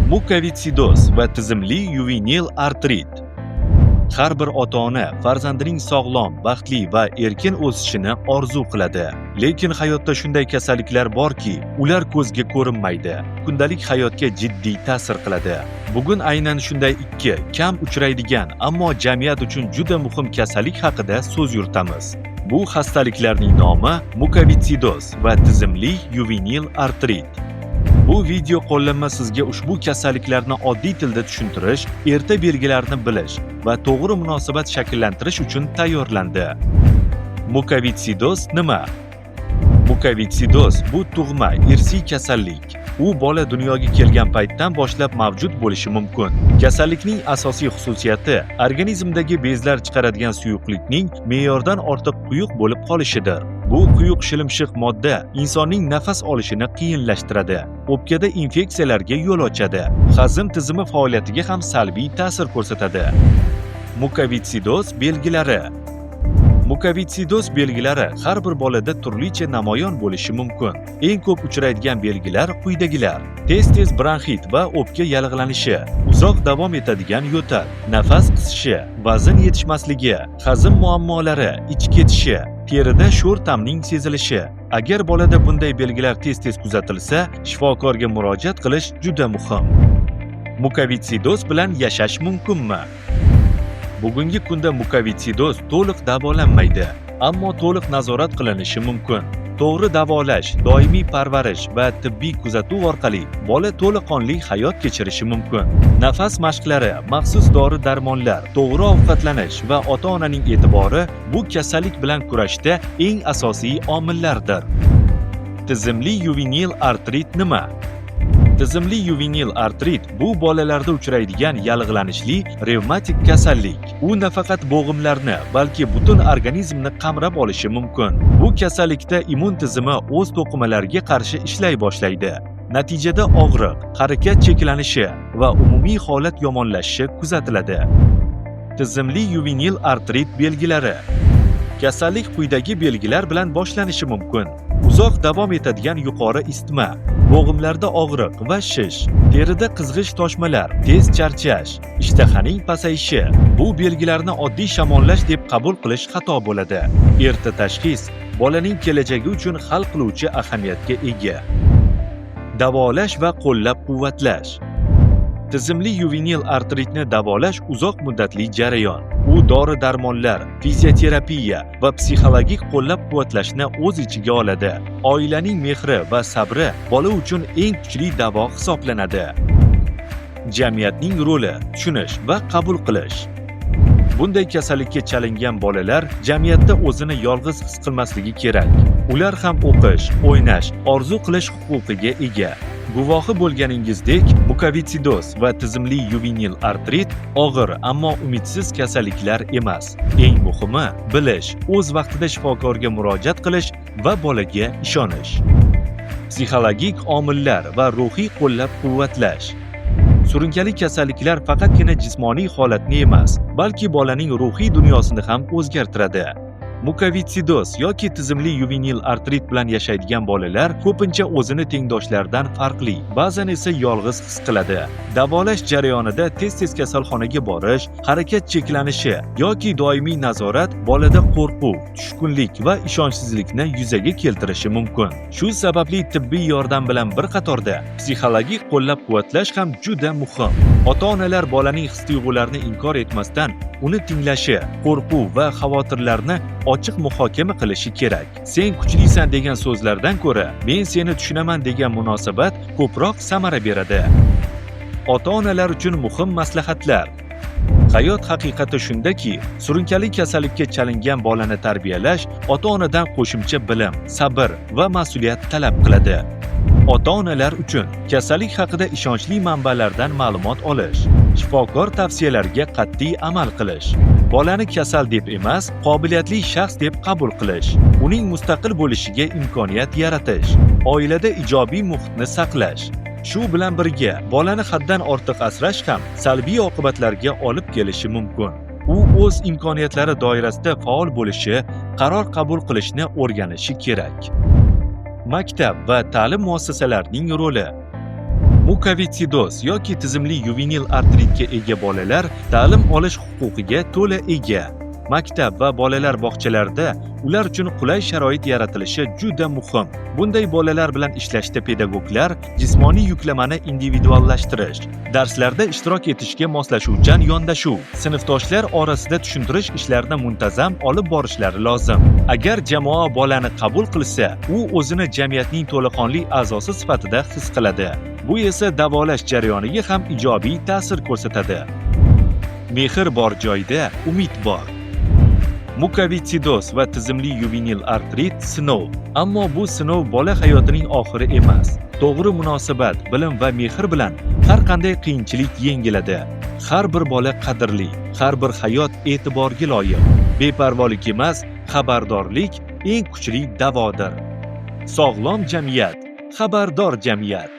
Mukovitsidoz va tizimli yuvenil artrit. Har bir ota-ona farzandining sog'lom, baxtli va erkin o'sishini orzu qiladi. Lekin hayotda shunday kasalliklar borki, ular ko'zga ko'rinmaydi. Kundalik hayotga jiddiy ta'sir qiladi. Bugun aynan shunday ikki kam uchraydigan, ammo jamiyat uchun juda muhim kasallik haqida so'z yuritamiz. Bu xastaliklarning nomi mukovitsidoz va tizimli yuvenil artrit. Bu video qo'llanma sizga ushbu kasalliklarni oddiy tilda tushuntirish, erta belgilarini bilish va to'g'ri munosabat shakllantirish uchun tayyorlandi. Mukovitsidoz nima? Mukovitsidoz bu tug'ma, irsiy kasallik. U bola dunyoga kelgan paytdan boshlab mavjud bo'lishi mumkin. Kasallikning asosiy xususiyati organizmdagi bezlar chiqaradigan suyuqlikning me'yordan ortiq quyuq bo'lib qolishidir. Bu quyuq shilimshiq modda insonning nafas olishini qiyinlashtiradi, o'pkada infeksiyalarga yo'l ochadi, hazm tizimi faoliyatiga ham salbiy ta'sir ko'rsatadi. Mukovitsidoz belgilari. Mukovitsidoz belgilari har bir bolada turlicha namoyon bo'lishi mumkin. Eng ko'p uchraydigan belgilar quyidagilar: tez-tez bronxit va o'pka yallig'lanishi, uzoq davom etadigan yo'tal, nafas qisishi, vazn yetishmasligi, hazm muammolari, ich ketishi, terida sho'r ta'mning sezilishi. Agar bolada bunday belgilar tez-tez kuzatilsa, shifokorga murojaat qilish juda muhim. Mukovitsidoz bilan yashash mumkinmi? Bugungi kunda mukovitsidoz to'liq davolanmaydi, ammo to'liq nazorat qilinishi mumkin. To'g'ri davolash, doimiy parvarish va tibbiy kuzatuv orqali bola to'laqonli hayot kechirishi mumkin. Nafas mashqlari, maxsus dori-darmonlar, to'g'ri ovqatlanish va ota-onaning e'tibori bu kasallik bilan kurashda eng asosiy omillardir. Tizimli yuvenil artrit nima? Tizimli yuvenil artrit bu bolalarda uchraydigan yallig'lanishli revmatik kasallik. U nafaqat bo'g'imlarni, balki butun organizmni qamrab olishi mumkin. Bu kasallikda immun tizimi o'z to'qimalariga qarshi ishlay boshlaydi. Natijada og'riq, harakat cheklanishi va umumiy holat yomonlashishi kuzatiladi. Tizimli yuvenil artrit belgilari. Kasallik quyidagi belgilar bilan boshlanishi mumkin. Uzoq davom etadigan yuqori isitma, bo'g'imlarda og'riq va shish, terida qizg'ish toshmalar, tez charchash, ishtahaning pasayishi. Bu belgilarni oddiy shamollash deb qabul qilish xato bo'ladi. Erta tashxis bolaning kelajagi uchun hal qiluvchi ahamiyatga ega. Davolash va qo'llab-quvvatlash. Tizimli yuvenil artritni davolash uzoq muddatli jarayon. U dori-darmonlar, fizioterapiya va psixologik qo'llab-quvvatlashni o'z ichiga oladi. Oilaning mehri va sabri bola uchun eng kuchli davo hisoblanadi. Jamiyatning roli: tushunish va qabul qilish. Bunday kasallikka chalingan bolalar jamiyatda o'zini yolg'iz his qilmasligi kerak. Ular ham o'qish, o'ynash, orzu qilish huquqiga ega. Guvohi bo'lganingizdek, mukovitsidoz va tizimli yuvenil artrit og'ir, ammo umidsiz kasalliklar emas. Eng muhimi bilish, o'z vaqtida shifokorga murojaat qilish va bolaga ishonish. Psixologik omillar va ruhiy qo'llab-quvvatlash. Surunkali kasalliklar faqatgina jismoniy holatni emas, balki bolaning ruhiy dunyosini ham o'zgartiradi. Mukovitsidoz yoki tizimli yuvenil artrit bilan yashaydigan bolalar ko'pincha o'zini tengdoshlaridan farqli, ba'zan esa yolg'iz his qiladi. Davolash jarayonida tez-tez kasalxonaga borish, harakat cheklanishi yoki doimiy nazorat bolada qo'rquv, tushkunlik va ishonchsizlikni yuzaga keltirishi mumkin. Shu sababli tibbiy yordam bilan bir qatorda psixologik qo'llab-quvvatlash ham juda muhim. Ota-onalar bolaning his-tuyg'ularini inkor etmasdan uni tinglashi, qo'rquv va xavotirlarni ochiq muhokama qilishi kerak. Sen kuchlisan degan so'zlardan ko'ra, men seni tushunaman degan munosabat ko'proq samara beradi. Ota-onalar uchun muhim maslahatlar. Hayot haqiqati shundaki, surunkali kasallikka chalingan bolani tarbiyalash ota-onadan qo'shimcha bilim, sabr va mas'uliyat talab qiladi. Ota-onalar uchun kasallik haqida ishonchli manbalardan ma'lumot olish, shifokor tavsiyalariga qat'iy amal qilish, bolani kasal deb emas, qobiliyatli shaxs deb qabul qilish, uning mustaqil bo'lishiga imkoniyat yaratish, oilada ijobiy muhitni saqlash. Shu bilan birga, bolani haddan ortiq asrash ham salbiy oqibatlarga olib kelishi mumkin. U o'z imkoniyatlari doirasida faol bo'lishi, qaror qabul qilishni o'rganishi kerak. Maktab va ta'lim muassasalarining roli. Mukovitsidoz yoki tizimli yuvenil artritga ega bolalar ta'lim olish huquqiga to'la ega. Maktab va bolalar bog'chalarida ular uchun qulay sharoit yaratilishi juda muhim. Bunday bolalar bilan ishlashda pedagoglar jismoniy yuklamani individuallashtirish, darslarda ishtirok etishga moslashuvchan yondashuv, sinfdoshlar orasida tushuntirish ishlarini muntazam olib borishlari lozim. Agar jamoa bolani qabul qilsa, u o'zini jamiyatning to'laqonli a'zosi sifatida his qiladi. Bu esa davolash jarayoniga ham ijobiy ta'sir ko'rsatadi. Mehr bor joyda umid bor. Mukovitsidoz va tizimli yuvenil artrit sinov. Ammo bu sinov bola hayotining oxiri emas. To'g'ri munosabat, bilim va mehr bilan har qanday qiyinchilik yengiladi. Har bir bola qadrli, har bir hayot e'tiborga loyiq. Beparvolik emas, xabardorlik eng kuchli davodir. Sog'lom jamiyat, xabardor jamiyat.